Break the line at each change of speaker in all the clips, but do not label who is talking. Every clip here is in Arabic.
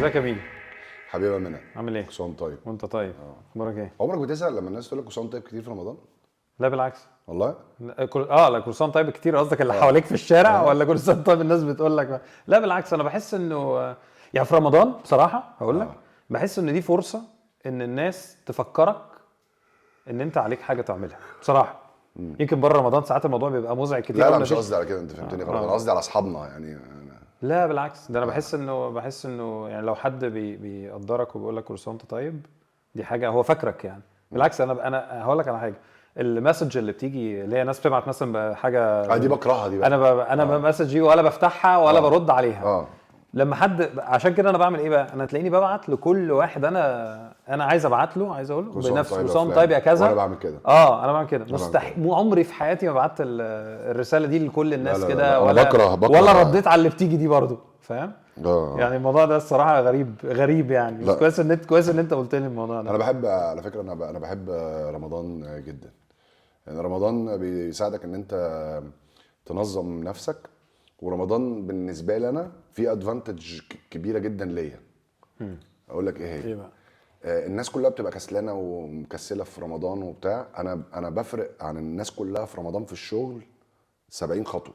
ازيك يا مين؟
حبيبه منى،
عامل ايه؟
كل سنه وأنت طيب.
وانت طيب؟ اخبارك ايه؟
عمرك بتزهق لما الناس تقول لك كل سنه وأنت طيب كتير في رمضان؟
لا بالعكس.
والله
لا لا كل سنه طيب كتير، قصدك اللي حواليك في الشارع ولا كل سنه طيب الناس بتقول لك؟ لا بالعكس، انا بحس انه يعني في رمضان بصراحه هقول لك بحس ان دي فرصه ان الناس تفكرك ان انت عليك حاجه تعملها بصراحه. يمكن بره رمضان ساعات الموضوع بيبقى مزعج كتير.
لا مش قصدي على كده، انت فهمتني غلط. انا قصدي على اصحابنا يعني
لا بالعكس، ده انا بحس انه يعني لو حد بيقدرك وبيقول لك كل سنه وانت طيب، دي حاجه هو فاكرك يعني. بالعكس، انا هقول لك على حاجه. المسج اللي بتيجي اللي هي ناس بتبعت مثلا بحاجه
دي بكرهها دي بقى.
انا بمسج دي ولا بفتحها ولا برد عليها.
اه
لما حد عشان كده انا بعمل ايه بقى؟ انا تلاقيني ببعت لكل واحد انا عايز ابعت له، عايز اقول له بنفس كل سنه طيب يا كذا.
وانا بعمل كده.
انا بعمل كده مستحيل، مو عمري في حياتي ما بعت الرساله دي لكل الناس
لا لا
كده،
لا،
ولا
أنا بكره
ولا رديت على اللي بتيجي دي برضو، فاهم؟ يعني
اه
الموضوع ده الصراحه غريب يعني. بس كويس ان انت قلت لي الموضوع ده.
انا بحب على فكره، انا بحب رمضان جدا. يعني رمضان بيساعدك ان انت تنظم نفسك. ورمضان بالنسبه لي انا في ادفانتج كبيره جدا ليا. اقول لك ايه هي؟
ايه بقى؟
الناس كلها بتبقى كسلانه ومكسله في رمضان وبتاع. انا بفرق عن الناس كلها في رمضان في الشغل 70 خطوه.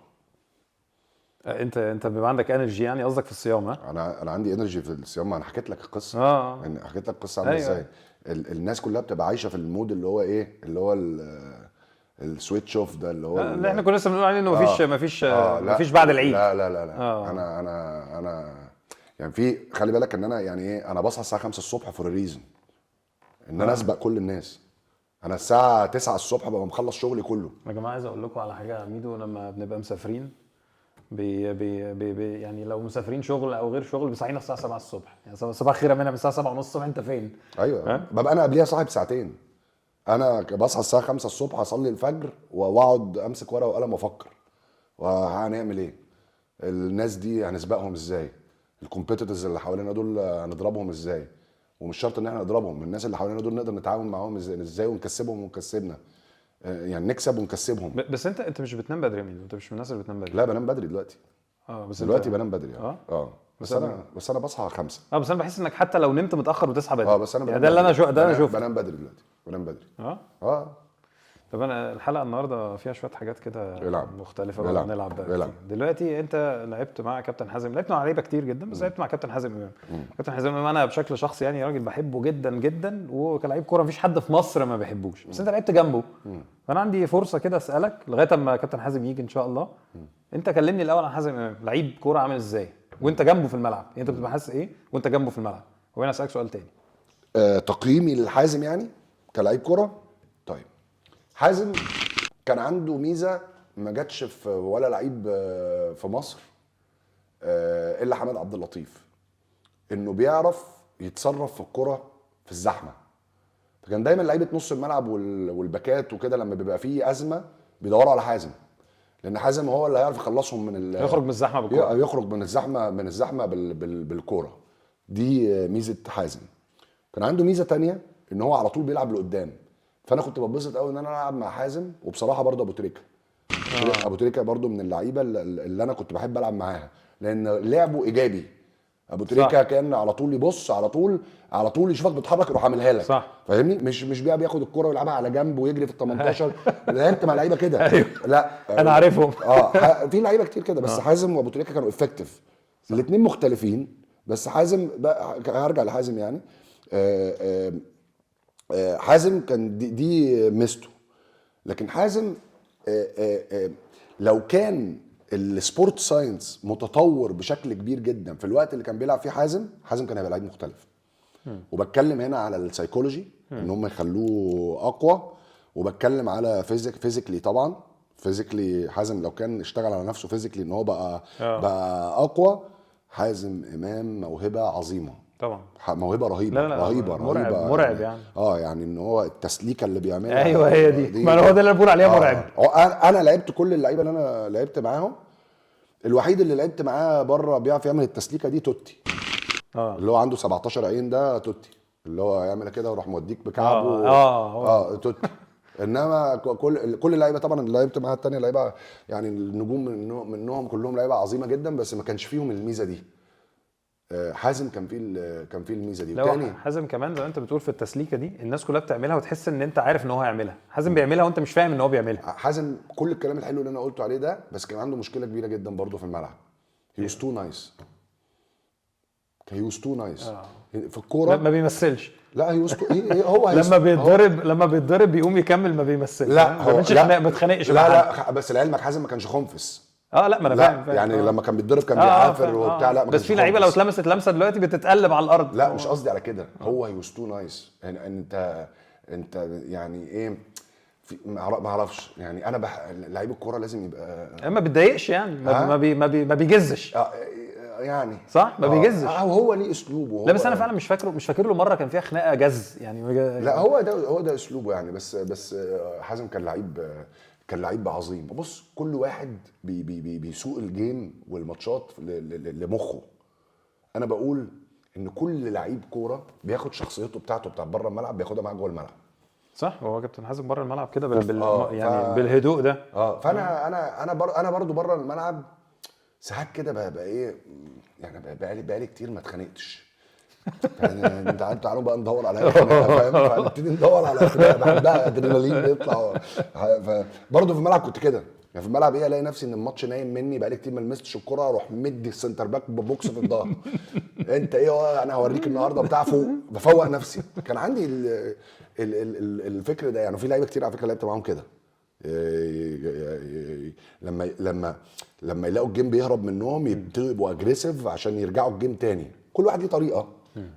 انت بيبقى عندك انرجي يعني، قصدك في الصيام؟ ها
انا عندي انرجي في الصيام. انا حكيت لك القصه. يعني حكيت لك القصه عامله ازاي. الناس كلها بتبقى عايشه في المود اللي هو ايه، اللي هو السويتش اوف ده، اللي هو
اللي احنا كنا لسه بنقول عليه انه مفيش بعد العيد.
لا انا يعني في خلي بالك ان انا يعني ايه، انا بصحى الساعه 5 الصبح فور ريزن ان انا اسبق كل الناس. انا الساعه 9 الصبح ببقى مخلص شغلي كله.
يا جماعه عايز اقول لكم على حاجه يا ميدو. لما بنبقى مسافرين بي يعني لو مسافرين شغل او غير شغل بيصحينا الساعه 7 الصبح. يعني صباح خير منها من الساعه 7 ونص الصبح، انت فين؟
ايوه ببقى انا قبليها صاحب ساعتين. انا بصحى الساعه 5 الصبح اصلي الفجر واقعد امسك ورقه وقلم وافكر وهنعمل ايه، الناس دي هنسبقهم ازاي، الكومبيتيتورز اللي حوالينا دول هنضربهم ازاي. ومش شرط ان احنا نضربهم، الناس اللي حوالينا دول نقدر نتعاون معاهم ازاي ونكسبهم ونكسبنا. يعني نكسب ونكسبهم.
بس انت مش بتنام بدري يا ميدو؟ انت مش من الناس اللي بتنام بدري؟
لا بنام بدري دلوقتي.
بس
دلوقتي بنام بدري يعني. بس انا بصحى 5.
بس انا بحس انك حتى لو نمت متاخر بتصحى بدري.
بس انا
يعني ده اللي انا شفته.
بنام بدري دلوقتي، بنام بدري.
طب انا الحلقه النهارده فيها شويه حاجات كده مختلفه بقى. نلعب بقى دلوقتي. انت لعبت مع كابتن حازم، لعبت مع لعيبه كتير جدا، بس لعبت مع كابتن حازم امام. كابتن حازم امام انا بشكل شخصي يعني راجل بحبه جدا جدا، وكلاعب كوره مفيش حد في مصر ما بيحبوش. بس انت لعبت جنبه. فانا عندي فرصه كده اسالك لغايه اما كابتن حازم يجي ان شاء الله. انت كلمني الاول عن حازم امام، لعيب كوره عامل ازاي وانت جنبه في الملعب؟ يعني انت بتبقى حاسس ايه وانت جنبه في الملعب؟ وانا اسالك سؤال تاني.
تقييمي لحازم يعني كلاعب كوره. طيب حازم كان عنده ميزه ما جاتش في ولا لعيب في مصر الا حماد عبد اللطيف، انه بيعرف يتصرف في الكره في الزحمه. فكان دايما لعيبه نص الملعب والباكات وكده لما بيبقى فيه ازمه بيدوروا على حازم، لان حازم هو اللي هيعرف يخلصهم
يخرج من الزحمه بالكوره،
يخرج من الزحمه بالكوره. دي ميزه حازم. كان عنده ميزه تانية ان هو على طول بيلعب لقدام. فانا كنت بتبسط قوي ان انا العب مع حازم. وبصراحه برضه ابو تريكه ابو تريكه برضه من اللعيبه اللي انا كنت بحب العب معاها، لان لعبه ايجابي. ابو تريكه كان على طول يبص، على طول يشوفك بتتحرك يروح عاملها لك.
صح.
فاهمني؟ مش بياخد الكره ويلعبها على جنب ويجري في ال 18. لعبت مع لعيبه كده.
ايوه
لا
انا عارفهم.
في لعيبه كتير كده، بس حازم وابو تريكه كانوا افكتيف. الاثنين مختلفين، بس حازم هرجع لحازم يعني. حازم كان دي ميزته. لكن حازم لو كان السبورت ساينس متطور بشكل كبير جدا في الوقت اللي كان بيلعب فيه حازم كان هيبقى لعيب مختلف. وبتكلم هنا على السايكولوجي ان هم يخلوه اقوى، وبتكلم على فيزيكلي طبعا. فيزيكلي حازم لو كان اشتغل على نفسه فيزيكلي ان هو بقى اقوى. حازم امام موهبه عظيمه
طبعا،
موهبه رهيبه.
لا
رهيبه
مرعب يعني.
يعني ان هو التسليكه اللي بيعملها.
ايوه هي دي ما هو ده اللي بقول عليها مرعب.
انا لعبت كل اللعيبه اللي انا لعبت معاهم. الوحيد اللي لعبت معاه بره بيعرف يعمل التسليكه دي توتي. اللي هو عنده 17 عين ده توتي، اللي هو يعمل كده ويروح موديك بكعبه. توتي. انما كل اللعيبه طبعا اللي لعبت معاها الثانيه لعيبه يعني النجوم منهم كلهم لعيبه عظيمه جدا، بس ما كانش فيهم الميزه دي. حازم كان فيه الميزه دي.
وتاني حازم كمان زي ما انت بتقول في التسليكه دي الناس كلها بتعملها وتحس ان انت عارف ان هو هيعملها. حازم بيعملها وانت مش فاهم ان هو بيعملها.
حازم كل الكلام الحلو اللي انا قلته عليه ده، بس كان عنده مشكله كبيره جدا برضه في الملعب. هي was too nice. هي was too nice. في الكوره
ما بيمثلش.
لا هي هو
لما بيتضرب بيقوم يكمل ما بيمثلش.
لا هو
ما بيتخانقش.
لا بس لعلمك حازم ما كانش خنفس.
لا ما انا فاهم
يعني لما كان بيتضرب كان بيعافر وبتاع. لا
بس في لعيبه لو اتلمست لمسه دلوقتي بتتقلب على الارض.
لا مش قصدي على كده. هو هي was too nice. يعني انت يعني ايه، ما اعرفش يعني. انا لعيب الكوره لازم يبقى
ما بيتضايقش يعني. ما بيجزش.
يعني
صح ما بيجزش.
هو ليه اسلوبه.
لا بس انا فعلا مش فاكر له مره كان فيها خناقه جز يعني.
لا هو ده اسلوبه يعني. بس حازم كان لعيب عظيم. بص كل واحد بيسوق الجيم والماتشات لمخه. انا بقول ان كل لعيب كوره بياخد شخصيته بتاعته بتاع بره الملعب بياخدها معاه جوه الملعب.
صح. هو كابتن حازم بره الملعب كده يعني بالهدوء ده.
فانا برضو بره الملعب ساعات كده بقى ايه يعني. بقالي كتير ما اتخانقتش. يعني تعالوا بقى ندور على خناقه. فاهم؟ نبتدي ندور على خناقه. بحبها ادرينالين بيطلع. برضه في الملعب كنت كده يعني. في الملعب الاقي نفسي ان الماتش نايم مني بقالي كتير ما لمستش الكوره، اروح مدي السنتر باك ببوكس في الظهر. انت ايه انا هوريك النهارده بتاع فوق. بفوق نفسي. كان عندي الفكر ده يعني. في لعيبه كتير على فكره لعبت معاهم كده. لما يلاقوا الجيم بيهرب منهم يبتدوا يبقوا اجريسيف عشان يرجعوا الجيم تاني. كل واحد ليه طريقه.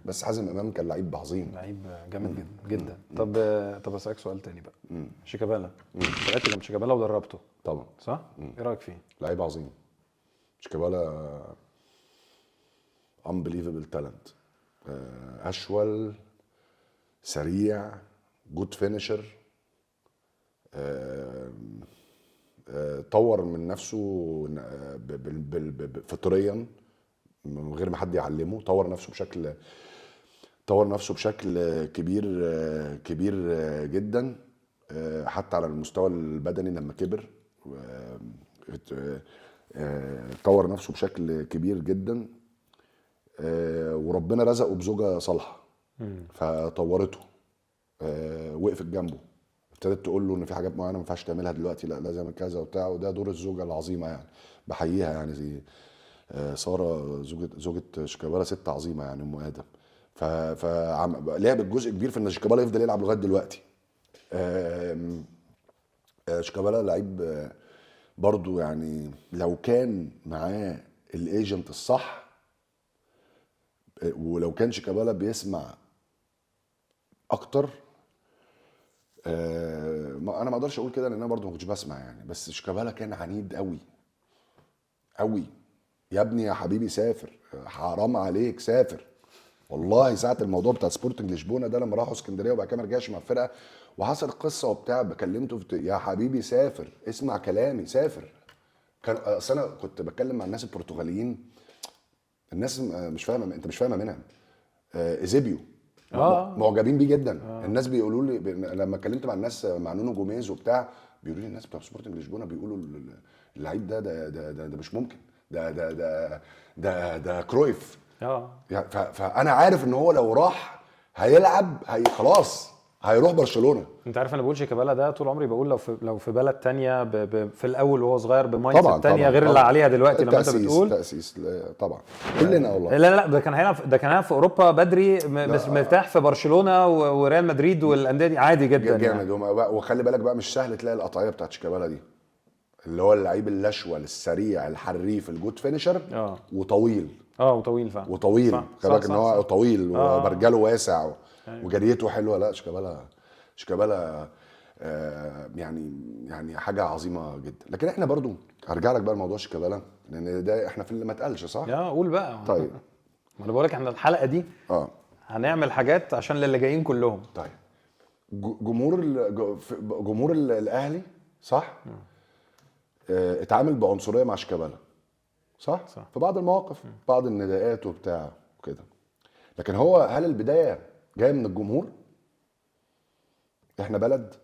بس حازم امام كان لعيب عظيم.
لعيب جامد جدا جدا. طب اسالك سؤال تاني بقى. شيكابالا لعبت جنب شيكابالا ودربته
طبعا.
صح؟ ايه رايك فيه؟
لعيب عظيم. شيكابالا unbelievable talent. اشول، سريع، جود فينيشر. طور من نفسه فطريا من غير ما حد يعلمه. طور نفسه بشكل كبير جدا. حتى على المستوى البدني لما كبر طور نفسه بشكل كبير جدا. وربنا رزقه بزوجة صالحة فطورته. وقفت جنبه. ابتدت تقول له ان في حاجات معينه ما ينفعش تعملها دلوقتي، لا لازم كذا وبتاع. وده دور الزوجه العظيمه يعني. بحييها يعني. زي ساره زوجة شيكابالا ست عظيمه يعني. ام ادم. فلعبت جزء كبير في ان شيكابالا يفضل يلعب لغايه دلوقتي. شيكابالا لعيب برضو يعني. لو كان معاه الايجنت الصح ولو كان شيكابالا بيسمع اكتر. انا ما اقدرش اقول كده لان انا برضو ما كنتش بسمع يعني. بس شيكابالا كان عنيد قوي قوي. يا ابني يا حبيبي سافر، حرام عليك سافر. والله ساعه الموضوع بتاع سبورتنج لشبونه ده لما راحوا اسكندريه وبعد كده ما رجعش مع الفرقه وحصل قصه وبتاع، بكلمته يا حبيبي سافر، اسمع كلامي سافر. كان اصل انا كنت بتكلم مع الناس البرتغاليين. الناس مش فاهمه. انت مش فاهمه منها. ايزيبيو معجبين بيه جدا. الناس بيقولوا لي لما اتكلمت مع الناس مع نونو جوميز وبتاع بيقولوا لي الناس بتوع سبورتنج لشبونه بيقولوا اللعيب ده مش ممكن. ده كرويف. فانا عارف ان هو لو راح هيلعب خلاص هيروح برشلونه.
انت عارف انا بقول شيكابالا ده طول عمري بقول لو في بلد تانية في الاول وهو صغير بمايند سيت تانية غير اللي عليها دلوقتي. لما انت بتقول
تاسيس طبعا كلنا والله.
لا ده كان هنا في اوروبا بدري مرتاح في برشلونه وريال مدريد والانديه دي عادي جدا
جامد يعني. وخلي بالك بقى مش سهل تلاقي القطعيه بتاعت شيكابالا دي اللي هو اللعيب الاشول السريع الحريف الجود فينيشر. وطويل.
وطويل فعلا.
خلي بالك ان هو طويل وبرجله واسع وجريته حلوه. لا شيكابالا يعني حاجه عظيمه جدا. لكن احنا برضو هرجع لك بقى لموضوع شيكابالا لان ده احنا في اللي ما اتقالش صح.
قول بقى.
طيب
ما انا بقول لك احنا الحلقه دي هنعمل حاجات عشان اللي جايين كلهم.
طيب جمهور الاهلي صح. اتعامل بعنصريه مع شيكابالا صح في بعض المواقف. بعض النداءات وبتاع وكده. لكن هل البدايه جايه من الجمهور؟ احنا بلد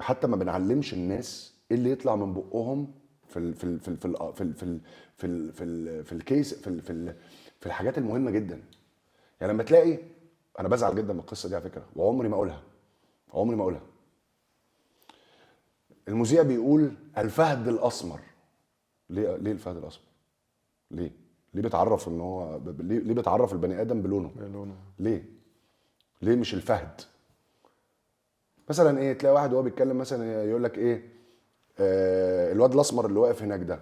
حتى ما بنعلمش الناس ايه اللي يطلع من بقهم في الكيس في الحاجات المهمه جدا. يعني لما تلاقي، انا بزعل جدا من القصه دي على فكره، وعمري ما اقولها. المذيع بيقول الفهد الاسمر. ليه الفهد الاسمر؟ ليه بتعرف ان هو ليه بتعرف البني ادم بلونه؟ ليه مش الفهد؟ مثلا ايه، تلاقي واحد وهو بيتكلم مثلا يقول لك ايه، الواد الاسمر اللي واقف هناك ده،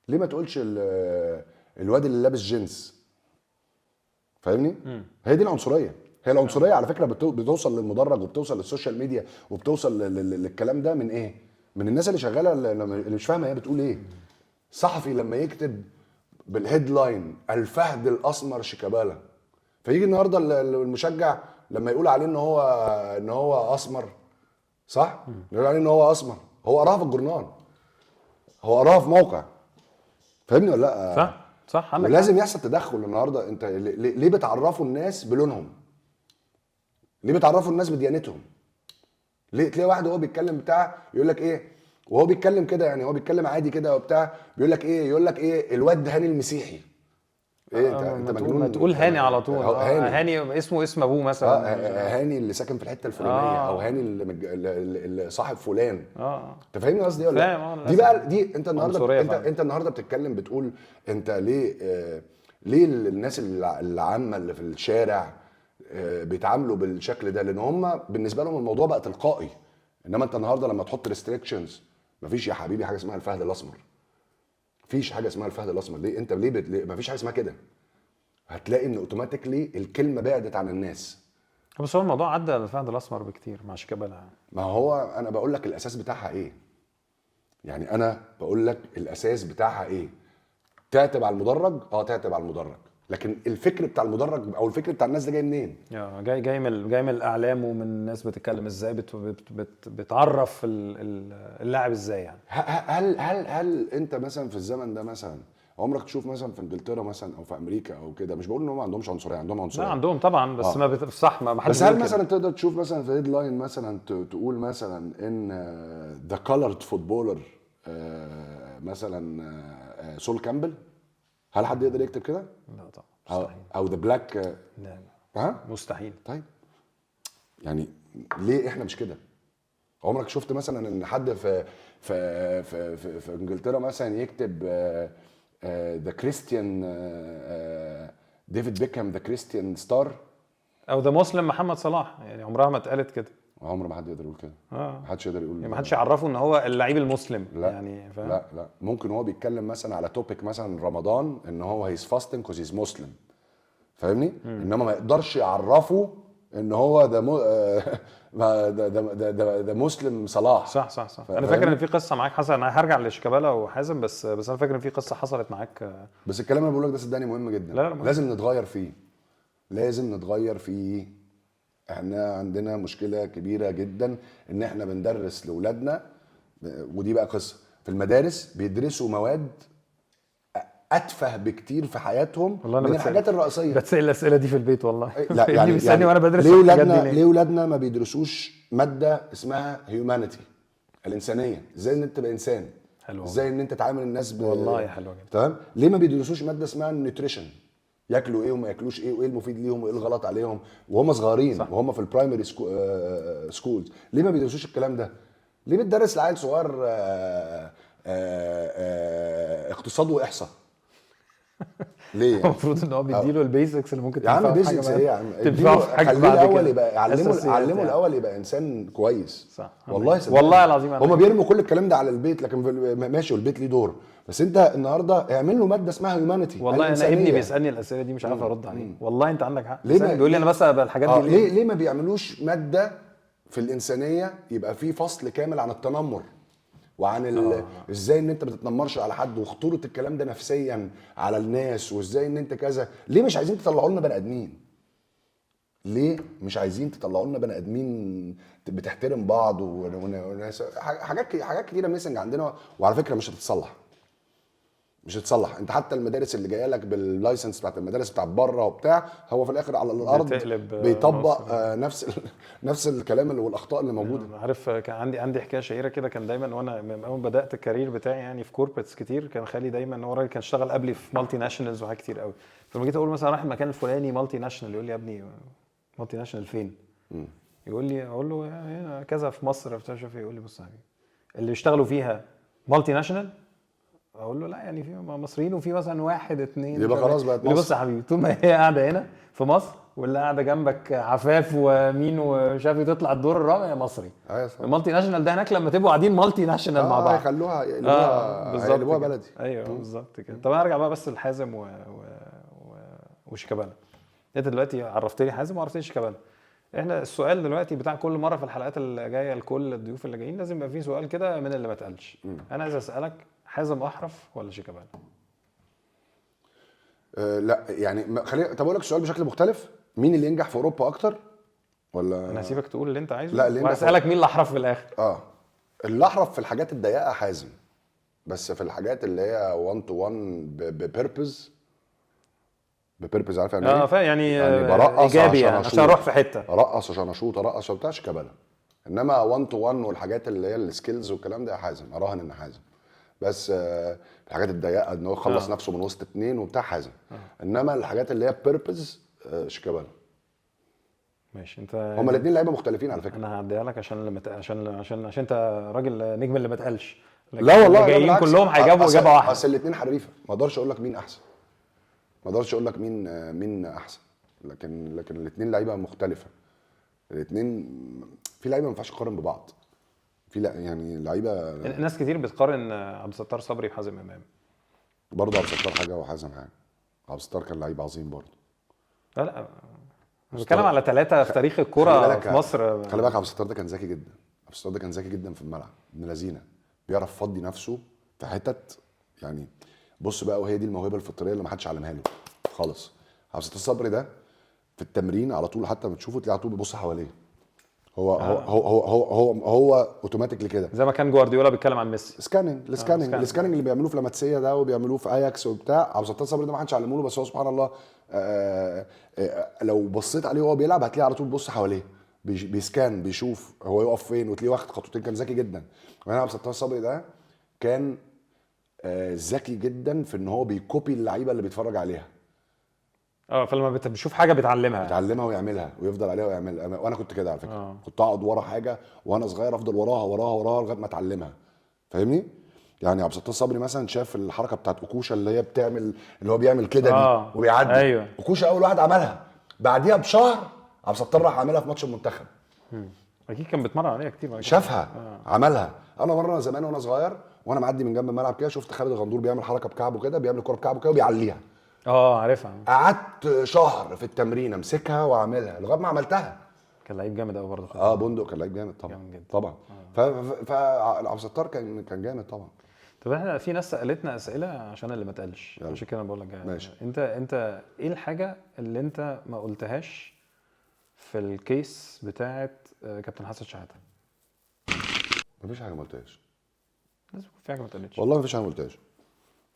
ليه ما تقولش الواد اللي لابس جينز؟ فاهمني؟ هي دي العنصريه. هي العنصريه على فكره بتوصل للمدرج وبتوصل للسوشيال ميديا وبتوصل للكلام ده من ايه؟ من الناس اللي شغاله اللي مش فاهمه هي بتقول ايه. صحفي لما يكتب بالهيدلاين الفهد الاسمر شيكابالا، فيجي النهارده المشجع لما يقول عليه ان هو اسمر، صح؟ يقول عليه ان هو اسمر، هو قراها في الجورنال، هو قراها في موقع، فاهمني ولا لا؟
صح عندك.
ولازم يحصل تدخل النهارده. انت ليه بتعرفوا الناس بلونهم؟ ليه بتعرفوا الناس بديانتهم؟ ليه تلاقي واحد وهو بيتكلم بتاع يقول لك ايه، وهو بيتكلم كده، يعني هو بيتكلم عادي كده وبتاع، بيقول لك ايه الواد هاني المسيحي. ايه انت مجنون؟
ما تقول هاني على طول.
هاني
اسمه اسم ابوه مثلا.
هاني اللي ساكن في الحته الفلانيه، او هاني اللي صاحب فلان. انت فاهمني قصدي ولا لا؟ دي بقى دي انت النهارده انت النهارده بتتكلم بتقول انت ليه الناس العامه اللي في الشارع بيتعاملوا بالشكل ده؟ لان هم بالنسبه لهم الموضوع بقى تلقائي. انما انت النهارده لما تحط ريستريكشنز، مفيش يا حبيبي حاجه اسمها الفهد الاسمر. مفيش حاجه اسمها الفهد الاسمر. ليه انت ليه مفيش حاجه اسمها كده؟ هتلاقي ان اوتوماتيكلي الكلمه بعدت عن الناس.
بس هو الموضوع عدى الفهد الاسمر بكتير مع شيكابالا.
ما هو انا بقول لك الاساس بتاعها ايه. يعني انا بقول لك الاساس بتاعها ايه. تعتب على المدرج، تعتب على المدرج، لكن الفكر بتاع المدرج او الفكر بتاع الناس ده جاي منين؟
جاي من الاعلام ومن الناس بتتكلم ازاي بتعرف اللاعب ازاي. يعني
هل انت مثلا في الزمن ده مثلا عمرك تشوف مثلا في انجلترا مثلا او في امريكا او كده، مش بقول ان هم ما عندهمش عنصريه، عندهم عنصريه.
لا عندهم طبعا، بس صح ما حدش.
بس هل مثلا تقدر تشوف مثلا في هيدلاين مثلا تقول مثلا ان ذا كولرد فوتبولر مثلا سول كامبل؟ هل حد يقدر يكتب كده؟
لا طبعا مستحيل.
او ذا بلاك
مستحيل.
طيب يعني ليه احنا مش كده؟ عمرك شفت مثلا ان حد في انجلترا مثلا يكتب ذا كريستيان ديفيد بيكهام ذا كريستيان ستار،
او ذا مسلم محمد صلاح؟ يعني عمرها ما اتقالت كده.
عمر ما حد يقدر يقول كده. ما حدش يقدر يقول،
يعني ما حدش يعرفه ان هو اللعيب المسلم.
لا
يعني فاهم؟
لا ممكن هو بيتكلم مثلا على توبيك مثلا رمضان ان هو هيز فاستنج كوز هيز مسلم، فاهمني؟ انما ما يقدرش يعرفه ان هو ده مسلم صلاح.
صح. انا فاكر ان في قصه معاك حصل، انا هرجع لشيكابالا وحازم، بس انا فاكر ان في قصه حصلت معاك.
بس الكلام اللي بقول لك ده صدقني مهم جدا.
لا
لازم نتغير فيه. احنا عندنا مشكله كبيره جدا ان احنا بندرس لاولادنا، ودي بقى قصه، في المدارس بيدرسوا مواد اتفه بكتير في حياتهم من الحاجات الرئيسيه.
بتسال الاسئله دي في البيت والله.
لا يعني
بيسالني وانا بدرس
ليه ولادنا ما بيدرسوش ماده اسمها هيومانيتي، الانسانيه، ازاي ان انت تبقى انسان، ازاي ان انت تعامل الناس
والله حلوه جدا.
تمام. ليه ما بيدرسوش ماده اسمها النيوتريشن، ياكلوا ايه وما ياكلوش ايه، وايه المفيد ليهم وايه الغلط عليهم وهم صغيرين، صح. وهم في البرايمري سكولز، ليه ما بيدرسوش الكلام ده؟ ليه بتدرس لعيل صغير اقتصاد واحصاء؟ ليه؟
المفروض ان هو بيديله البيزكس اللي ممكن
تنفعه. يا عم بيزكس ايه يا عم؟ تنفعه في حاجه بعد الاول يبقى علمه الاول يبقى انسان كويس.
صح
والله العظيم. هم بيرموا كل الكلام ده على البيت، لكن ماشي والبيت ليه دور، بس انت النهارده اعمل له ماده اسمها هيومانيتي.
والله انا ابني بيسالني الاسئله دي مش عارف ارد عليه. والله انت عندك حق. بيقول لي انا بسال الحاجات دي
ليه ما بيعملوش ماده في الانسانيه يبقى في فصل كامل عن التنمر وعن ازاي ان انت ما بتتنمرش على حد وخطوره الكلام ده نفسيا على الناس، وازاي ان انت كذا. ليه مش عايزين تطلعوا لنا بني ادمين؟ ليه مش عايزين تطلعوا لنا بني ادمين بتحترم بعض حاجات كتيره ميسنج عندنا، وعلى فكره مش هتتصلح. مش هتصلح. انت حتى المدارس اللي جايه لك باللايسنس بتاعت المدارس بتاعت بره وبتاع، هو في الاخر على الارض بيطبق نفس الكلام اللي والاخطاء اللي موجوده.
عارف كان عندي حكايه شهيره كده، كان دايما وانا من اول بدات الكارير بتاعي يعني في كوربريتس كتير، كان خالي دايما، هو راجل كان اشتغل قبلي في مالتي ناشونالز وحاجات كتير قوي، فلما جيت اقول مثلا رايح المكان الفلاني مالتي ناشونال، يقول لي يا ابني مالتي ناشونال فين؟ يقول لي، اقول له هنا كذا في مصر بتاع شوف، يقول لي بص يا حبيبي اللي بيشتغلوا فيها مالتي ناشونال، اقول له لا يعني في مصريين وفي مثلا واحد اتنين،
يبقى خلاص بقت
مصر. بص يا حبيبي طول ما هي قاعده هنا في مصر واللي قاعده جنبك عفاف ومين ومش عارف تطلع الدور الرابع يا مصري. المالتي ناشونال ده هناك لما تبقوا قاعدين مالتي ناشونال مع بعض
يخلوها يقلبوها بلدي.
ايوه بالظبط كده. طب ارجع بقى بس لحازم وشيكابالا. انت دلوقتي عرفتني حازم وعرفتني شيكابالا. احنا السؤال دلوقتي بتاع كل مره في الحلقات اللي جايه لكل الضيوف اللي جايين لازم يبقى فيه سؤال كده من اللي ما اتقالش. انا عايز اسالك، حازم احرف ولا شيكابالا؟
لا يعني خلينا، طب اقول لك السؤال بشكل مختلف، مين اللي ينجح في اوروبا اكتر؟ ولا
انا هسيبك تقول اللي انت عايزه،
لا
وهسالك مين اللي احرف في الاخر.
اللي احرف في الحاجات الضيقه حازم، بس في الحاجات اللي هي 1 تو 1 ببيربز عارف يعني ايه؟
يعني
برقص
ايجابي يعني عشان اروح في حته،
ارقص عشان اشوط، ارقص بتاع شيكابالا. انما 1 تو 1 والحاجات اللي هي السكيلز والكلام ده حازم، اراهن ان حازم. بس الحاجات الضيقه ان هو يخلص نفسه من وسط اتنين وبتاع حازم. انما الحاجات اللي هي بيربز شيكابالا.
ماشي. انت
هما الاثنين لعيبه مختلفين على فكره.
انا هعديها لك عشان انت راجل نجم اللي ما اتقالش.
لا والله
جايين كلهم هيجاوبوا اجابه واحده.
اصل الاثنين حريفه، ما اقدرش اقول لك مين احسن، ما اقدرش اقول لك مين احسن، لكن الاثنين لعيبه مختلفه. الاثنين في لعيبه ما ينفعش تقارن ببعض. في لا يعني لعيبه،
ناس كتير بتقارن عبد الستار صبري بحازم امام.
برضه عبد الستار حاجه وحازم حاجه. عبد الستار كان لعيب عظيم برضه.
لا بنتكلم على 3 في تاريخ الكوره في مصر.
خلي بالك عبد الستار ده كان ذكي جدا. عبد الستار ده كان ذكي جدا في الملعب، ابن لذينه، بيعرف يفضي نفسه في حتت يعني. بص بقى، وهي دي الموهبه الفطريه اللي ما حدش علمها له خالص. عبد الستار صبري ده في التمرين على طول، حتى لما تشوفه تلاقيه على طول بيبص حواليه. هو اوتوماتيكلي كده،
زي ما كان جوارديولا بيتكلم عن ميسي.
السكاننج اللي بيعملوه في لاماتسيا ده وبيعملوه في اياكس وبتاع. عبد الستار صبري ده ما حدش علمه له، بس هو سبحان الله لو بصيت عليه وهو بيلعب هتلاقيه على طول بيبص حواليه، بيسكان، بيشوف هو يقف فين، وتلاقيه واخد خطوتين. كان ذكي جدا. وانا عبد الستار صبري ده كان ذكي جدا في ان هو بيكوبي اللعيبه اللي بيتفرج عليها.
فلما بيشوف حاجه بيتعلمها
ويعملها ويفضل عليها ويعملها. وانا كنت كده على فكره. كنت اقعد ورا حاجه وانا صغير، افضل وراها لغايه ما اتعلمها. فاهمني؟ يعني عبد الستار صبري مثلا شاف الحركه بتاعت اوكوشا اللي هي بتعمل، اللي هو بيعمل كده دي وبيعدي.
ايوه.
اوكوشا اول واحد عملها، بعديها بشهر عبد الستار راح عاملها في ماتش المنتخب.
اكيد كان بيتمرن عليها كتير.
شافها عملها. انا مره زمان وانا صغير وانا معدي من جنب الملعب كده، شفت خالد غندور بيعمل حركه بكعبه كده، بيعمل كره بكعبه كده وبيعليها.
عارفها.
قعدت شهر في التمرين امسكها واعملها لغايه ما عملتها.
كان لعيب جامد قوي برضه.
بندق كان لعيب جامد طبعا.
جامد جدا.
طبعا. فعبد الستار كان جامد طبعا.
طب احنا في ناس سالتنا اسئله عشان اللي ما اتقالش، عشان كده انا بقول لك
ماشي.
انت ايه الحاجه اللي انت ما قلتهاش في الكيس بتاعت كابتن حسن شحاته؟
مفيش حاجه ما قلتهاش.
لازم يكون في حاجه ما اتقالتش.
والله مفيش حاجه ما قلتهاش.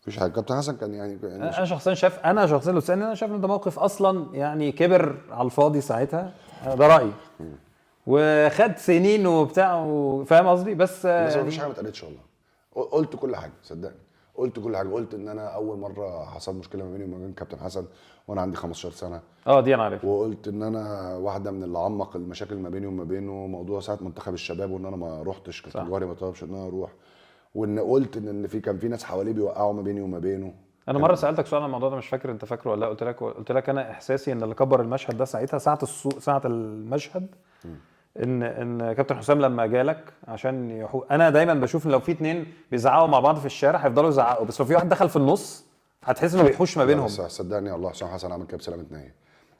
مفيش حاجه. كابتن حسن كان يعني
انا شخصيا شايف، لو تسالني انا شايف ان ده موقف اصلا يعني كبر على الفاضي ساعتها. ده رايي. وخد سنين وبتاع، فاهم قصدي؟ بس
يعني مفيش حاجه ما اتقالتش والله. قلت كل حاجه، صدقني قلت كل حاجه. قلت ان انا اول مره حصل مشكله ما بيني وما بين كابتن حسن وانا عندي 15 سنه.
دي انا عارف.
وقلت ان انا واحده من اللي عمق المشاكل ما بيني وما بينه موضوع ساعه منتخب الشباب، وان انا ما روحتش، كابتن جوهري ما طلبش ان انا اروح. وان قلت ان كان في ناس حواليه بيوقعوا ما بيني وما بينه.
انا مره سالتك سؤال عن الموضوع ده، مش فاكر انت فاكره ولا لا. قلت لك انا احساسي ان اللي كبر المشهد ده ساعتها ساعه المشهد ان كابتن حسام لما جالك عشان انا دايما بشوف لو في 2 بيزعقوا مع بعض في الشارع هيفضلوا يزعقوا، بس لو في واحد دخل في النص هتحس انه بيحوش ما بينهم.
بس صدقني الله، حسام حسن عمل كده بسلامه نيه.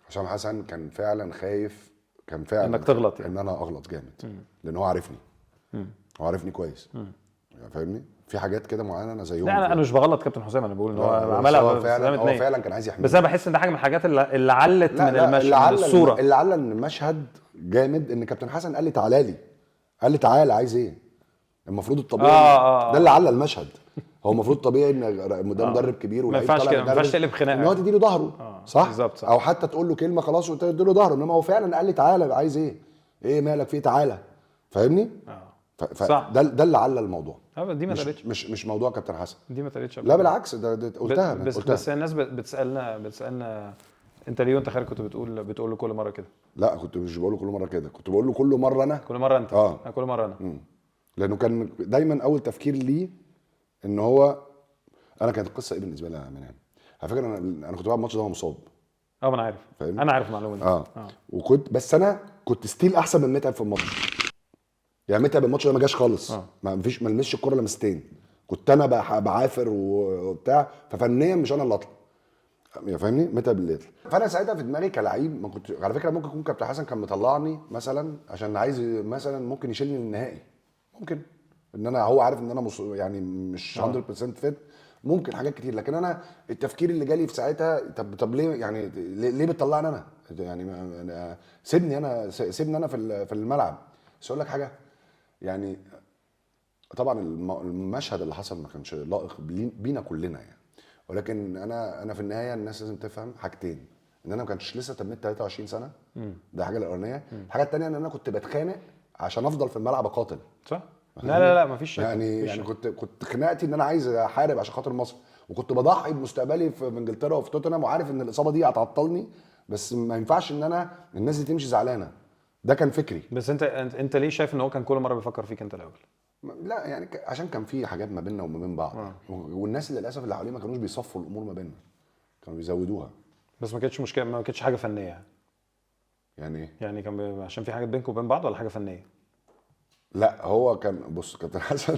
حسام حسن كان فعلا خايف، كان فعلا
انك تغلط يعني.
ان انا اغلط جامد. لان هو عارفني. هو عارفني كويس. يعني فاهمني؟ في حاجات كده معينه انا زيهم.
لا انا مش بغلط كابتن حسام، انا بقول ان هو عملها.
هو فعلا كان عايز يحميني.
بس انا بحس ان ده حاجه من الحاجات اللي علت من المشهد، الصوره
اللي علّى ان المشهد جامد. ان كابتن حسن قال لي تعالى لي، قال لي تعالى عايز ايه؟ المفروض الطبيعي ده اللي علّى المشهد. هو المفروض طبيعي ان ده مدرب كبير
ما ينفعش كده، ما ينفعش تقلب خناقه
ان هو تديله ظهره صح
بالظبط
او حتى تقول له كلمه خلاص وتديله ظهره، انما هو فعلا قال لي تعالى عايز ايه مالك فيه تعالى، فاهمني؟
صح.
ده اللي علّى الموضوع.
دي ما اتقالتش،
مش موضوع كابتن حسن،
دي ما اتقالتش.
لا بالعكس ده قلتها
بس الناس بتسالنا انت ليه وانت خارج كنت بتقول له كل مره كده؟
لا كنت مش بقول له كل مره كده، كنت بقول له كل مره انا
كل مره انت كل مره انا
لانه كان دايما اول تفكير ليه ان هو انا كانت القصه ايه بالنسبه لي يا منعم. على فكره انا كنت بلعب الماتش ده مصاب.
ما انا عارف، فاهمني؟ انا عارف المعلومه دي.
وكنت بس انا كنت ستيل احسن من متعب في الماتش. يعني متعب الماتش ده ما جاش خالص. ما لمسش الكوره لمستين، كنت انا بعافر وبتاع، ففنيا مش انا اللي اطلع، يعني فاهمني؟ متعب اللي يطلع. فانا ساعتها في دماغي كلاعب ما كنت على فكره ممكن يكون كابتن حسن كان مطلعني مثلا عشان عايز مثلا ممكن يشيلني للنهائي، ممكن ان انا هو عارف ان انا يعني مش 100% فيت، ممكن حاجات كتير. لكن انا التفكير اللي جالي في ساعتها طب ليه يعني ليه بتطلعني انا؟ يعني سيبني انا في الملعب. بس اقول لك حاجه، يعني طبعا المشهد اللي حصل ما كانش لائق بينا كلنا يعني، ولكن انا في النهايه الناس لازم تفهم حاجتين، ان انا ما كانش لسه تميت 23 سنه. ده حاجه الاولانيه. الحاجه الثانيه ان انا كنت بتخانق عشان افضل في الملعب اقاتل.
صح. لا مفيش شك.
يعني كنت خناقتي ان انا عايز احارب عشان خاطر مصر، وكنت بضحي بمستقبلي في انجلترا وفي توتنهام، وعارف ان الاصابه دي هتعطلني، بس ما ينفعش ان انا الناس دي تمشي زعلانه. ده كان فكري.
بس انت ليه شايف ان هو كان كل مره بيفكر فيك انت الاول؟
لا يعني عشان كان في حاجات ما بيننا وما بين بعض. والناس اللي للاسف اللي حواليه ما كانوش بيصفوا الامور ما بيننا، كانوا بيزودوها.
بس ما كانتش مشكله، ما كانتش حاجه فنيه
يعني ايه؟
يعني كان عشان في حاجه بينكم وبين بعض ولا حاجه فنيه؟
لا هو كان بص كابتن حسن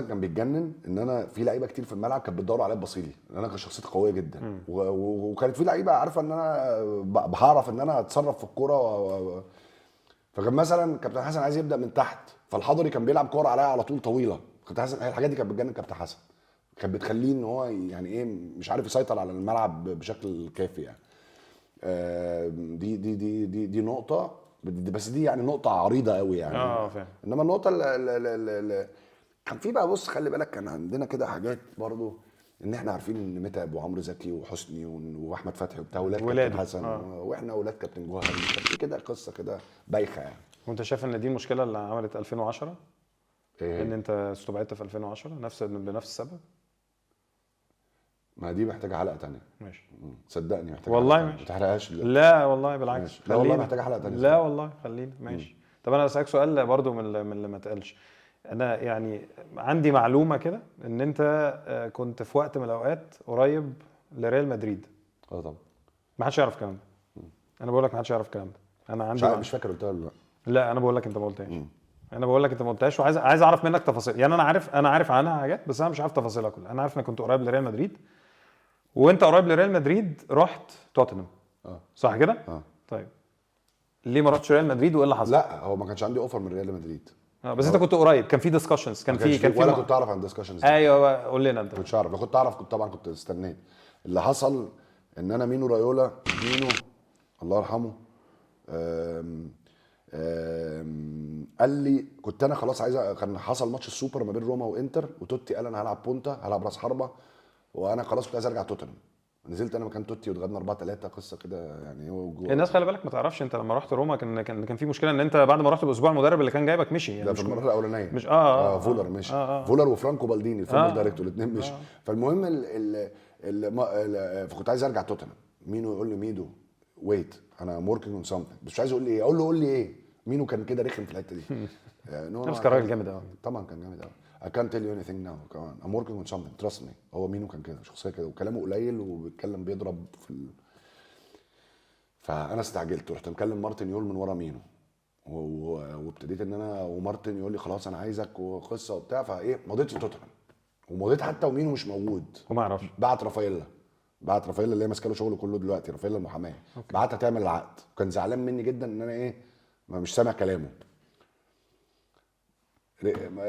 كان بيتجنن ان انا في لعيبه كتير في الملعب كانت بتدور عليا ببصيلي، لان انا كان شخصيتي قويه جدا. وكانت في لعيبه عارفه ان انا بعرف ان انا اتصرف في الكوره. فكان مثلا كابتن حسن عايز يبدا من تحت، فالحضري كان بيلعب كوره عليا على طول طويله. كابتن حسن الحاجات دي كانت بتجنن كابتن حسن، كانت بتخليه ان هو يعني ايه مش عارف يسيطر على الملعب بشكل كافي يعني. دي نقطه، بس دي يعني نقطه عريضه قوي يعني.
فاهم.
انما النقطه اللي كان في بقى، بص خلي بالك، كان عندنا كده حاجات برضو، ان احنا عارفين ان متعب وعمرو زكي وحسني واحمد فتحي وبتاع ولاد كابتن حسن واحنا ولاد كابتن جوهري، كان في كده قصه كده بايخه يعني.
وانت شايف ان دي المشكله اللي عملت 2010؟
إيه؟
ان انت استبعدت في 2010 بنفس السبب؟
ما دي محتاجه حلقه تانية.
ماشي.
صدقني محتاجه
والله
حلقة
ماشي.
ما تحرقهاش.
لا والله بالعكس،
لا والله محتاجه حلقه تانية.
لا والله خلينا ماشي. طب انا اسالك سؤال برضو من اللي ما اتقالش. انا يعني عندي معلومه كده ان انت كنت في وقت من الاوقات قريب لريال مدريد.
طبعا.
ما حدش يعرف الكلام ده. انا بقول لك ما حدش يعرف الكلام ده. انا عندي
مش فاكر قلتها ولا لا.
لا انا بقول لك انت ما قلتهاش. انا بقول لك انت ما قلتهاش، وعايز اعرف منك تفاصيل. يعني انا عارف عنها حاجات، بس انا مش عارف تفاصيلها كلها. انا عارف انك كنت قريب لريال مدريد، وانت قريب لريال مدريد رحت توتنهام. صح كده؟ طيب ليه ما رحتش ريال مدريد وايه اللي حصل؟
لا هو ما كانش عندي اوفر من ريال مدريد.
بس انت كنت قريب، كان في ديسكشنز، كان في
ولا كنت اعرف عن ديسكشنز.
ايوه قول لنا انت.
كنتش اعرف. لو كنت اعرف كنت طبعا كنت استنيت. اللي حصل ان انا مينو رايولا الله يرحمه قال لي كنت انا خلاص عايز، كان حصل ماتش السوبر ما بين روما وانتر، وتوتي قال انا هلعب بونتا، هلعب راس حربه، وانا خلاص كنت عايز ارجع توتنهام. نزلت انا مكان توتي واتغدنا 4-3 قصه كده يعني. هو
الناس خلي بالك ما تعرفش، انت لما رحت روما كان في مشكله ان انت بعد ما رحت باسبوع المدرب اللي كان جايبك مشي يعني.
ده في المره الاولانيه
مش
فولر مشي. فولر وفرانكو بالديني الفورمر دايركتور الاثنين مشي. فالمهم فكنت عايز ارجع توتنهام. مينو يقول لي ميدو ويت انا ام وركينج اون سمثينج، بس مش عايز يقول لي ايه، اقول له قول لي ايه. مينو كان كده رخم في الحته دي.
بس كان راجل جامد قوي
طبعا، كان جامد قوي. I can't tell you anything now كمان I'm working on something trust me. هو مينو كان كده شخصيه كده، وكلامه قليل وبيتكلم بيضرب فانا استعجلت، رحت مكلم مارتن يول من ورا مينو، وابتديت ان انا ومارتن يقول لي خلاص انا عايزك وقصه وبتاع. فايه مضيت لتوتنهام، ومضيت حتى ومينو مش موجود،
وما اعرفش.
بعت رافائيلا اللي هي ماسكه له شغله كله دلوقتي، رافائيلا المحاميه، بعتها تعمل العقد. وكان زعلان مني جدا ان انا ايه ما مش سامع كلامه.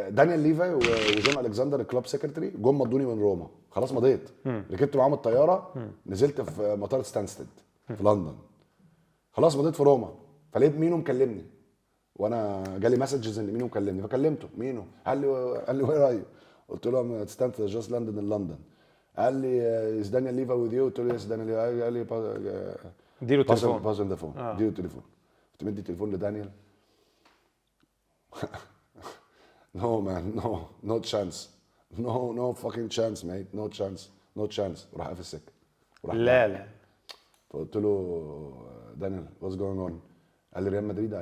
دانيال ليفاي وجون الكسندر الكلاب سكرتري جم مضوني من روما، خلاص مضيت. ركبت معاهم الطياره، نزلت في مطار ستانستد في لندن، خلاص مضيت في روما. فلقيت مينو مكلمني، وانا جالي مسجز ان مينو مكلمني، فكلمته. مينو قال لي وين رايك؟ قلت له ام ستانت جاست لاندن ان لندن. قال لي از دانيال ليفا وذ يو؟ قلت له يس دانيال. قال لي
اديله تليفون.
باز ذا فون. اديله التليفون. كنت مدي التليفون لدانيال. نو مان نو تشانس، نو فاكينج تشانس ميت، نو تشانس نو تشانس. وراح قافل السكه.
لا
فقلت له دانيال واتس جوينج اون؟ قال لي ريال مدريد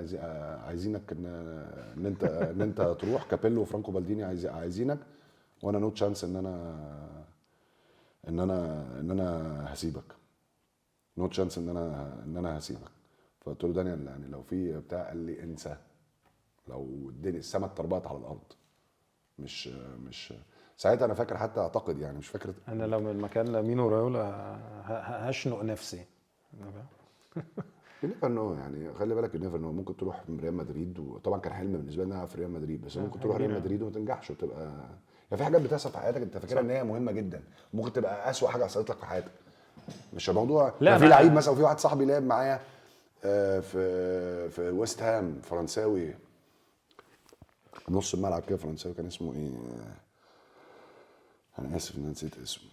عايزينك ان انت تروح. كابيلو وفرانكو بالديني عايزينك، وانا نو تشانس ان انا هسيبك. نو تشانس ان انا هسيبك. فقلت له دانيال يعني لو في بتاع. قال لي انسى، لو الدنيا السما اتربعت على الارض. مش ساعتها انا فاكر، حتى اعتقد يعني مش فاكر،
انا لو من مكان لامينو رايولا هشنق نفسي.
نيفر نو يعني. خلي بالك نيفر نو، ممكن تروح ريال مدريد، وطبعا كان حلم بالنسبه لنا في ريال مدريد، بس ممكن تروح ريال مدريد وما تنجحش وتبقى يعني في حاجات بتحصل في حياتك انت فاكرها ان هي مهمه جدا، ممكن تبقى اسوأ حاجه حصلت لك في حياتك. مش الموضوع.
لا
في لعيب مثلا، في واحد صاحبي لعب معايا في ويست هام، فرنساوي نص الملعب كده، فرنساوي، كان اسمه ايه؟ انا اسف ان نسيت اسمه.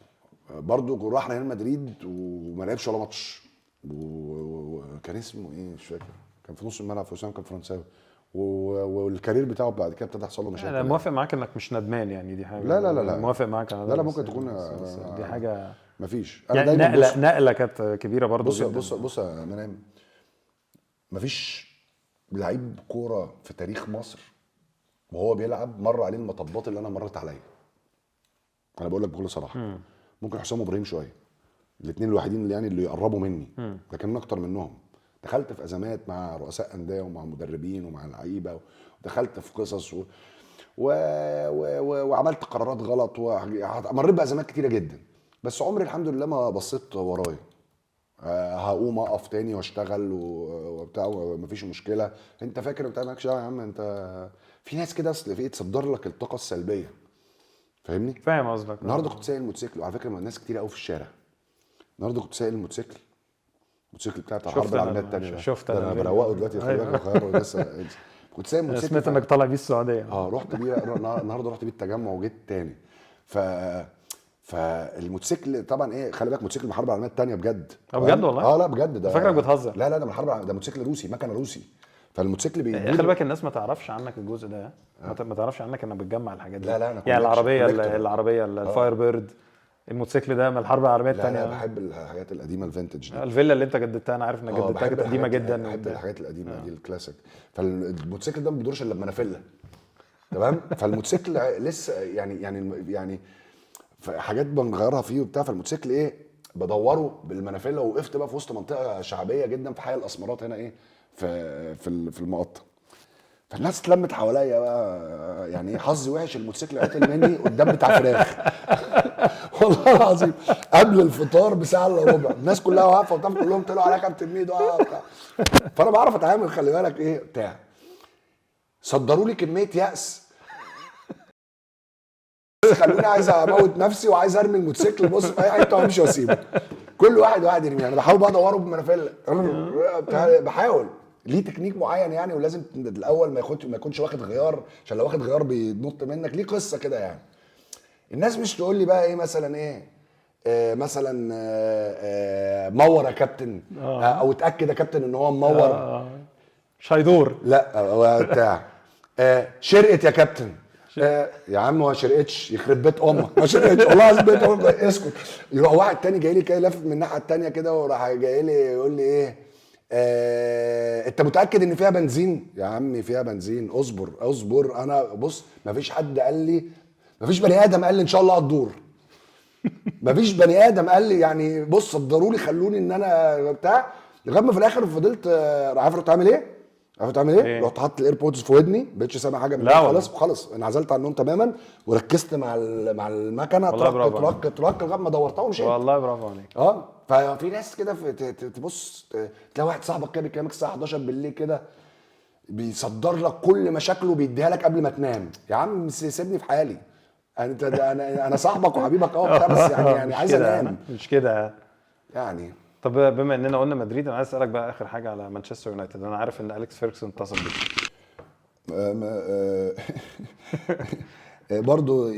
برضه راح ريال مدريد وما لعبش ولا ماتش، وكان اسمه ايه مش فاكر، كان في نص الملعب في وسام، كان فرنساوي، والكارير بتاعه بعد كده ابتدى يحصل له مشاكل.
انا موافق معاك انك مش ندمان يعني، دي حاجه.
لا
موافق معاك على ده.
لا ممكن تكون
دي حاجه
مفيش.
انا يعني دايما نقله كانت كبيره برضو
جدا. بص
جدا.
يا منام، مفيش لعيب كوره في تاريخ مصر وهو بيلعب مر عليه المطبات اللي انا مرت عليا. انا بقول لك بكل صراحه. ممكن حسام وابراهيم شويه، الاثنين الوحيدين اللي يعني اللي يقربوا مني، لكن اكتر منهم. دخلت في ازمات مع رؤساء انديه ومع مدربين ومع لعيبه، ودخلت في قصص وعملت قرارات غلط، ومريت بازمات كتيره جدا، بس عمري الحمد لله ما بصيت ورايا. هقوم اقف تاني واشتغل وبتاع ومفيش مشكله. انت فاكر بتاع مالكش دعوه يا عم، انت في ناس كده اصل في تصدر لك الطاقه السلبيه، فاهمني؟
فاهم قصدك.
النهارده كنت سايق الموتوسيكل، وعلى فكره ناس كتير قوي في الشارع. النهارده كنت سايق الموتوسيكل بتاع الحرب العالميه الثانيه.
شفت
انا بروقه دلوقتي، خلي بالك بغيره لسه. كنت سايق الموتوسيكل.
سمعت انك طالع بيه السعوديه.
رحت بيه النهارده، رحت بيه التجمع وجيت تاني. فالموتوسيكل طبعا ايه، خلي بالك موتوسيكل من الحرب العالميه الثانيه بجد.
بجد والله؟
لا بجد، ده
فاكرك بتهزر.
لا ده من الحرب، ده موتوسيكل روسي، مكنه روسي. فالموتوسيكل
خلي بالك الناس ما تعرفش عنك الجزء ده. ما تعرفش عنك انك بتجمع الحاجات دي.
لا انا
يعني العربيه الفاير بيرد، الموتوسيكل ده من الحرب العالميه الثانيه.
لا بحب الحاجات القديمه الفينتج دي.
الفيلا اللي انت جددتها، انا عارف انك جددتها، كانت قديمه جدا.
بحب الحاجات القديمه دي الكلاسيك. فالموتوسيكل ده ما بيدورش الا لما انافله، تمام؟ فالموتوسيكل لسه يعني حاجات بنغيرها فيه وبتاع. فالموتوسيكل ايه، بدوره بالمنافله، وقفت بقى في وسط منطقه شعبيه جدا في حي الاسمرات هنا ايه، في المقطم. فالناس اتلمت حواليا بقى، يعني حظي وحش، الموتوسيكل عطل مني قدام بتاع فراخ. والله العظيم قبل الفطار بساعه الا ربع، الناس كلها واقفه وبتاع، كلهم طلعوا عليا كابتن ميدو بتاع. فانا بعرف اتعامل، خلي بالك ايه بتاع. صدروا لي كميه يأس، خلوني عايز اموت نفسي وعايز ارمي الموتوسيكل، بص في اي حته وامشي واسيبه. كل واحد يرمي. انا بحاول بقى ادوره بمنافله، بحاول ليه تكنيك معين يعني، ولازم الاول ما يكونش واخد غيار، عشان لو واخد غيار بينط منك، ليه قصه كده يعني. الناس مش تقول لي بقى ايه مثلا ايه، مثلا مور يا كابتن، او اتاكد يا كابتن ان هو مور،
مش هيدور.
لا هو بتاع شرقت يا كابتن. يا عم ما شرقتش، يخرب بيت امك، ما شرقتش والله العظيم، بيت امك اسكت. يروح واحد تاني جاي لي كده لافف من الناحيه التانيه كده، وراح جاي لي يقول لي ايه، انت متاكد ان فيها بنزين؟ يا عمي فيها بنزين، اصبر. انا بص، مفيش حد قال لي، مفيش بني ادم قال لي ان شاء الله هتدور. مفيش بني ادم قال لي يعني بص صدروا لي خلوني ان انا بتاع، لغايه ما في الاخر فضلت عارف رحت عامل ايه؟ رحت حاطط الايربودز في ودني، بقتش سامع حاجه من خلاص انعزلت عنهم تماما، وركزت مع المكنه، ترك لغايه ما دورتها ومشيت.
والله برافو عليك.
ففي ناس كده تبص تلاقي واحد صاحبك كده بيكلمك الساعه 11 بالليل كده، بيصدر لك كل مشاكله وبيديها لك قبل ما تنام. يا عم سيبني في حالي، انا صاحبك وحبيبك بتاع، بس يعني عايز انام.
مش كده
يعني.
طب بما اننا قلنا مدريد، انا عايز اسالك بقى اخر حاجه على مانشستر يونايتد. انا عارف ان اليكس فيرجسون اتصل بيك.
برضو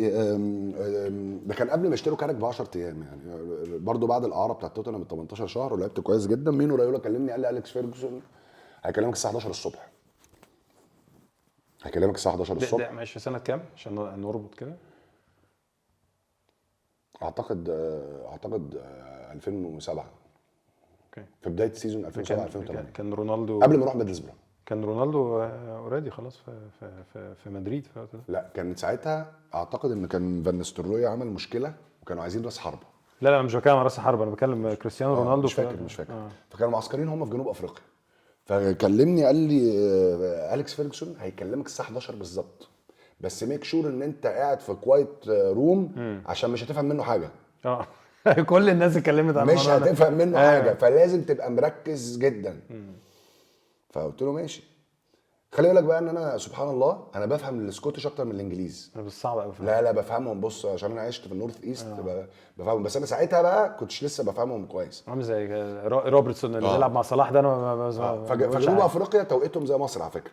ده كان قبل ما يشتروا كارك ب 10 ايام يعني، برضو بعد الاعاره بتاعت توتنهام ب 18 شهر ولعبت كويس جدا. مينو رايولا كلمني قال لي اليكس فيرجسون هيكلمك الساعه 11 الصبح، هكلمك الساعه 11 الصبح.
ده ماشي سنه كام عشان نربط كده؟
اعتقد 2007.
اوكي.
في بدايه سيزون 2007 2008
كان رونالدو
قبل ما اروح ميدلسبرا.
كان رونالدو اوريدي خلاص في مدريد في الوقت ده.
لا كان ساعتها اعتقد ان كان فان نيستلروي عمل مشكله وكانوا عايزين راس حربه.
لا انا مش بتكلم عن راس حربه، انا بتكلم كريستيانو رونالدو.
مش فاكر فكانوا معسكرين هم في جنوب افريقيا، فكلمني قال لي اليكس فيرجسون هيكلمك الساعه 11 بالظبط، بس ميك شور ان انت قاعد في كوايت روم عشان مش هتفهم منه حاجه.
كل الناس اتكلمت عن
مش هتفهم منه حاجه، فلازم تبقى مركز جدا. فقلت له ماشي. خلي بالك بقى ان انا سبحان الله انا بفهم السكوتش اكتر من الانجليزي.
بس صعب قوي.
لا بفهمهم، بص عشان انا عشت في النورث ايست بفهمهم، بس انا ساعتها بقى كنتش لسه بفهمهم كويس.
عامل زي روبرتسون اللي بيلعب مع صلاح ده. انا
فجنوب افريقيا توقيتهم زي مصر على فكره،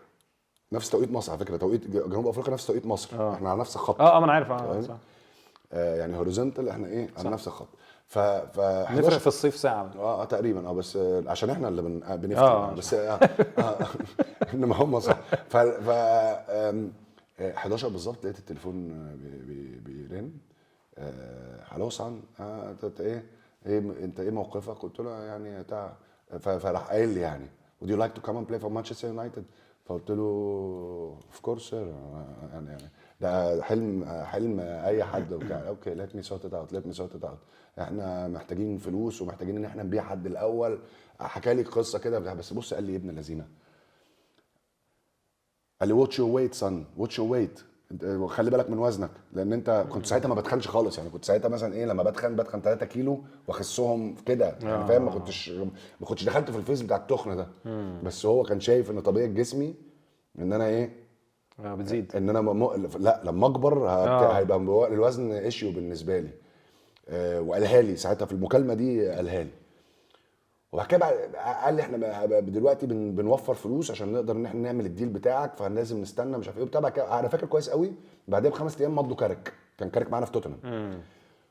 نفس توقيت مصر على فكره، توقيت جنوب افريقيا نفس توقيت مصر. احنا على نفس الخط.
ما انا عارف. صح.
يعني هوريزونتال احنا ايه على نفس الخط. ف
نفرق في الصيف ساعه.
تقريبا بس عشان احنا اللي بنفتح بس انما هم صح. ف 11 بالظبط لقيت التليفون بيرن. هلو سان ايه انت ايه موقفك؟ قلت له يعني بتاع، فراح قايل لي يعني would you like to come and play for Manchester United؟ فقلت له of course sir، يعني ده حلم اي حد وبتاع. اوكي let me sort it out. احنا محتاجين فلوس ومحتاجين ان احنا نبيع حد الاول. حكى لي قصه كده بس بص قال لي ابن اللذينه، قال لي watch your weight son watch your weight، خلي بالك من وزنك، لان انت كنت ساعتها ما بتخنش خالص يعني. كنت ساعتها مثلا ايه لما بتخن 3 كيلو واخسهم كده يعني فاهم. ما كنتش دخلت في الفيز بتاع التخن ده. بس هو كان شايف ان طبيعه جسمي ان انا ايه
بتزيد،
ان انا لا لما اكبر هيبقى الوزن ايشيو بالنسبه لي. وقالها لي ساعتها في المكالمه دي، قالها لي. وبعد كده قال لي احنا دلوقتي بنوفر فلوس عشان نقدر ان احنا نعمل الديل بتاعك، فلازم نستنى مش عارف ايه وبتاع. انا فاكر كويس قوي بعدها ب5 ايام مضوا كارك، كان كارك معانا في توتنهام.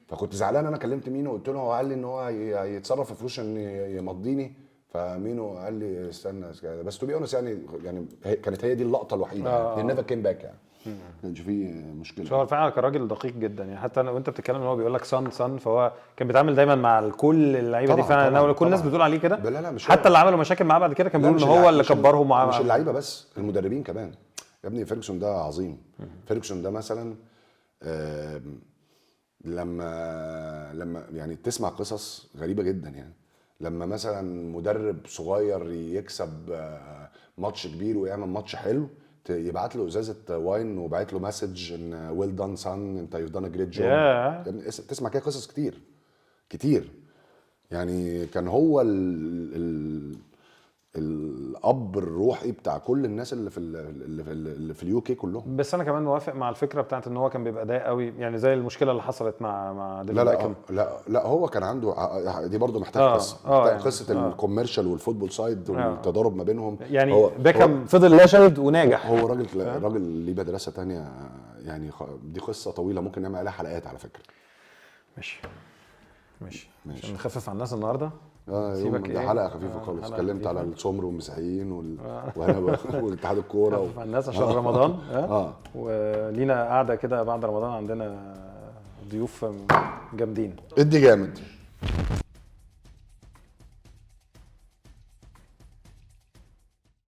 فكنت زعلان. انا كلمت مينو وقلت له، هو قال لي ان هو هيتصرف في فلوس عشان يمضيني. فمينو قال لي استنى بس تو بي اونست يعني كانت هي دي اللقطه الوحيده. هي نيفر كيم باك يعني. كانش فيه مشكله.
هو فعلا كان راجل دقيق جدا يعني. حتى وانت بتتكلم ان هو بيقول لك صن، فهو كان بيتعامل دايما مع كل اللعيبه دي فعلا. كل الناس بتقول عليه كده.
لا مش
حتى اللي عملوا مشاكل معاه بعد كده كان بيقول ان هو اللي كبرهم معاه.
مش اللعيبه بس، المدربين كمان يا ابني. فيرجسون ده عظيم. فيرجسون ده مثلا لما يعني تسمع قصص غريبه جدا يعني. لما مثلا مدرب صغير يكسب ماتش كبير ويعمل ماتش حلو، يبعت له ازازه واين وبعت له مسج ان ويل دان سان انت يو دان ا جريت جوب. تسمع كده قصص كتير يعني. كان هو الاب الروحي بتاع كل الناس اللي في اليو كي كلهم.
بس انا كمان موافق مع الفكره بتاعت ان هو كان بيبقى ضايق قوي يعني، زي المشكله اللي حصلت مع ديفيد بيكهام.
لا هو كان عنده دي برضو محتاج قصه قصه الكوميرشال والفوتبول سايد والتضارب ما بينهم
يعني. بيكهام فضل ناشد وناجح.
هو راجل ليه مدرسه تانية يعني. دي قصه طويله ممكن نعمل عليها حلقات على فكره.
ماشي عشان نخفف عن الناس النهارده.
سيبك ده حلقه خفيفه خالص. اتكلمت على السمر والمسيحيين والاتحاد الكوره
الناس عشان رمضان. ولينا قاعده كده بعد رمضان، عندنا ضيوف جامدين.
ادي جامد.